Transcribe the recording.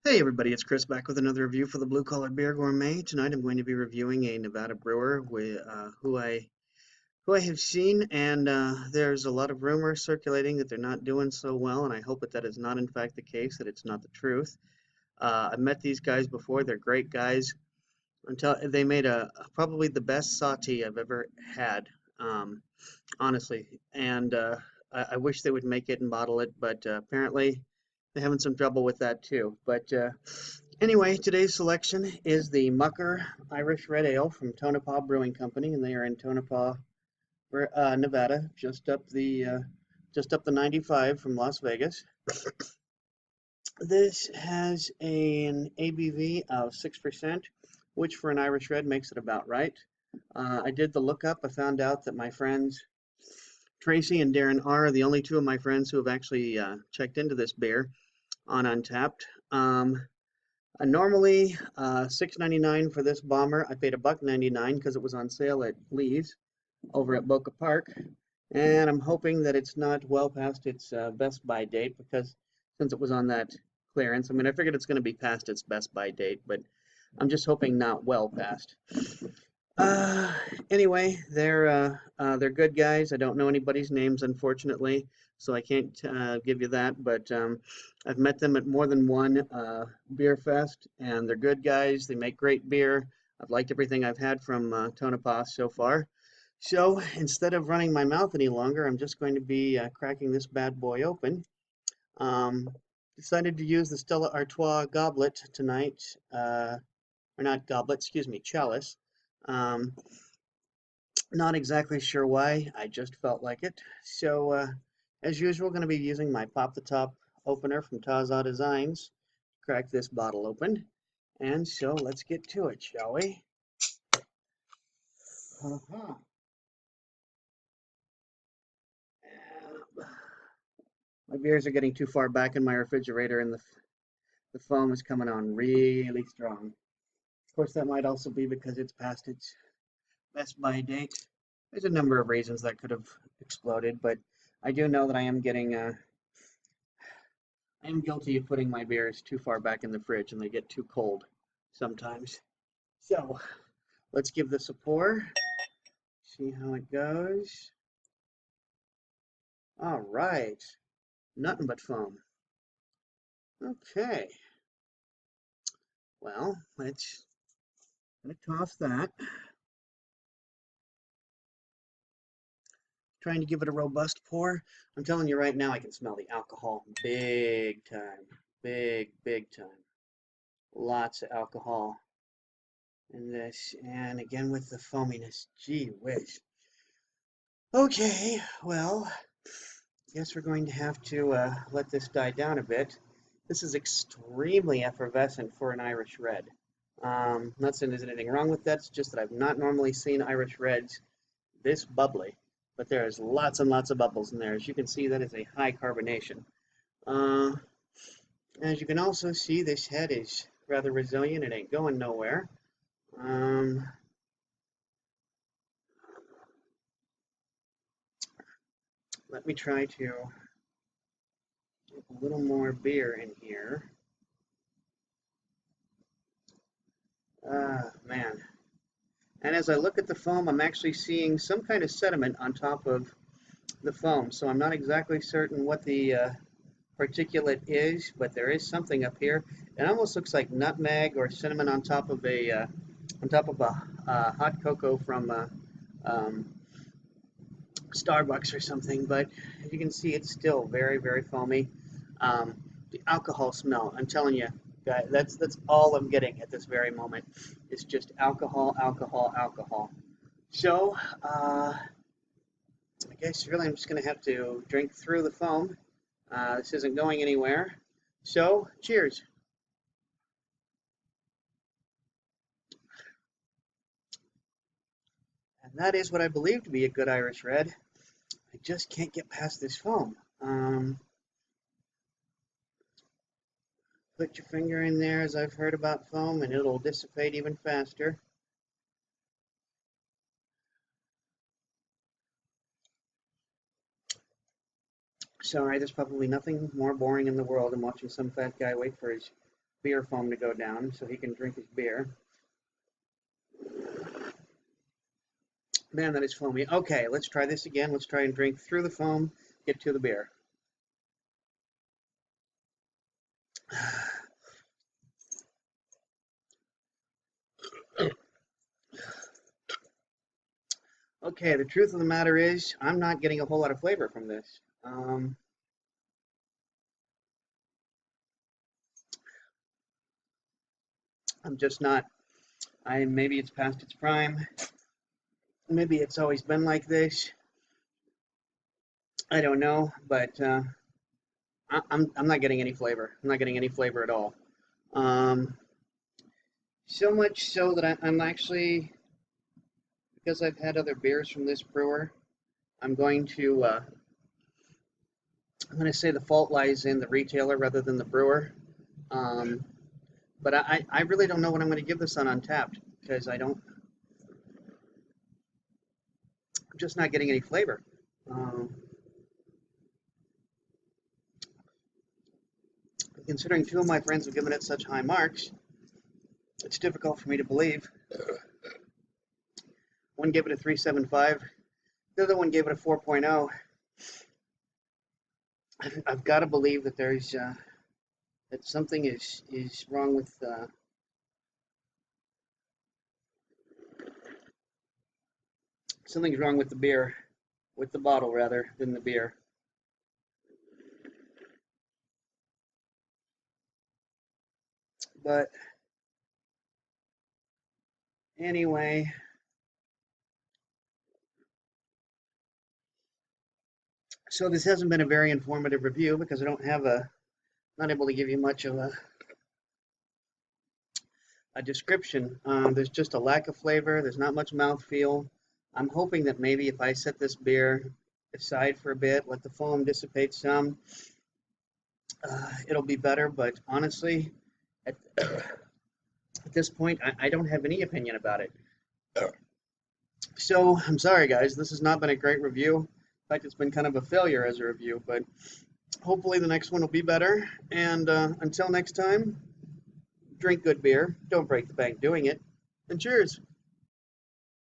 Hey everybody, it's Chris back with another review for the Blue Collar Beer Gourmet. Tonight I'm going to be reviewing a Nevada brewer who I have seen, and there's a lot of rumors circulating that they're not doing so well, and I hope that is not in fact the case, that it's not the truth. I've met these guys before; they're great guys. Until they made probably the best saute I've ever had, um, honestly, and I wish they would make it and bottle it, but apparently they're having some trouble with that too. But anyway, today's selection is the Mucker Irish Red Ale from Tonopah Brewing Company, and they are in Tonopah, Nevada, just up the 95 from Las Vegas. This has an ABV of 6%, which for an Irish Red makes it about right. I did the lookup. I found out that my friends Tracy and Darren are the only two of my friends who have actually checked into this beer on Untapped. Normally, $6.99 for this bomber. I paid $1.99 because it was on sale at Lee's over at Boca Park, and I'm hoping that it's not well past its best by date because since it was on that clearance, I mean, I figured it's going to be past its best by date, but I'm just hoping not well past. Uh, anyway, they're good guys. I don't know anybody's names, unfortunately, so I can't give you that. But I've met them at more than one beer fest, and they're good guys. They make great beer. I've liked everything I've had from Tonopah so far. So instead of running my mouth any longer, I'm just going to be cracking this bad boy open. Um, Decided to use the Stella Artois goblet tonight, or not goblet, excuse me, chalice. Um, Not exactly sure why, I just felt like it. So, as usual, going to be using my Pop the Top opener from Taza Designs to crack this bottle open. And so let's get to it, shall we? Uh-huh. My beers are getting too far back in my refrigerator, and the foam is coming on really strong. Of course, that might also be because it's past its best by date. There's a number of reasons that could have exploded, but I do know that I am guilty of putting my beers too far back in the fridge and they get too cold sometimes. So let's give this a pour, see how it goes. All right, nothing but foam. Okay, well, let's toss that. Trying to give it a robust pour. I'm telling you right now, I can smell the alcohol big time, big time. Lots of alcohol in this, and again with the foaminess. Gee whiz. Okay, well, guess we're going to have to let this die down a bit. This is extremely effervescent for an Irish red. Not saying there's anything wrong with that, it's just that I've not normally seen Irish reds this bubbly, but there's lots and lots of bubbles in there. As you can see, that is a high carbonation. Uh, as you can also see, this head is rather resilient. It ain't going nowhere. Um, Let me try to get a little more beer in here. Ah, man. And as I look at the foam, I'm actually seeing some kind of sediment on top of the foam. So I'm not exactly certain what the particulate is, but there is something up here. It almost looks like nutmeg or cinnamon on top of a hot cocoa from um, Starbucks or something. But as you can see, it's still very foamy. Um, the alcohol smell, I'm telling you, guys, that's all I'm getting at this very moment. It's just alcohol, alcohol, alcohol. So, I guess really I'm just going to have to drink through the foam. This isn't going anywhere. So, cheers. And that is what I believe to be a good Irish red. I just can't get past this foam. Put your finger in there, as I've heard about foam, and it'll dissipate even faster. Sorry, there's probably nothing more boring in the world than watching some fat guy wait for his beer foam to go down so he can drink his beer. Man, that is foamy. Okay, let's try this again. Let's try and drink through the foam, get to the beer. Okay, the truth of the matter is, I'm not getting a whole lot of flavor from this. I'm just not. Maybe it's past its prime. Maybe it's always been like this. I don't know, but I'm not getting any flavor. I'm not getting any flavor at all. So much so that I'm actually, because I've had other beers from this brewer, I'm going to say the fault lies in the retailer rather than the brewer. But I really don't know what I'm going to give this on Untapped, because I'm just not getting any flavor. Considering two of my friends have given it such high marks, it's difficult for me to believe. One gave it a 3.75, the other one gave it a 4.0. I've got to believe that there's that something is wrong with something's wrong with the beer, with the bottle rather than the beer. But anyway, so this hasn't been a very informative review because I don't have not able to give you much of a description. There's just a lack of flavor. There's not much mouthfeel. I'm hoping that maybe if I set this beer aside for a bit, let the foam dissipate some, it'll be better. But honestly, at this point, I don't have any opinion about it. So I'm sorry, guys. This has not been a great review. In fact, it's been kind of a failure as a review, but hopefully the next one will be better. And until next time, drink good beer. Don't break the bank doing it. And cheers.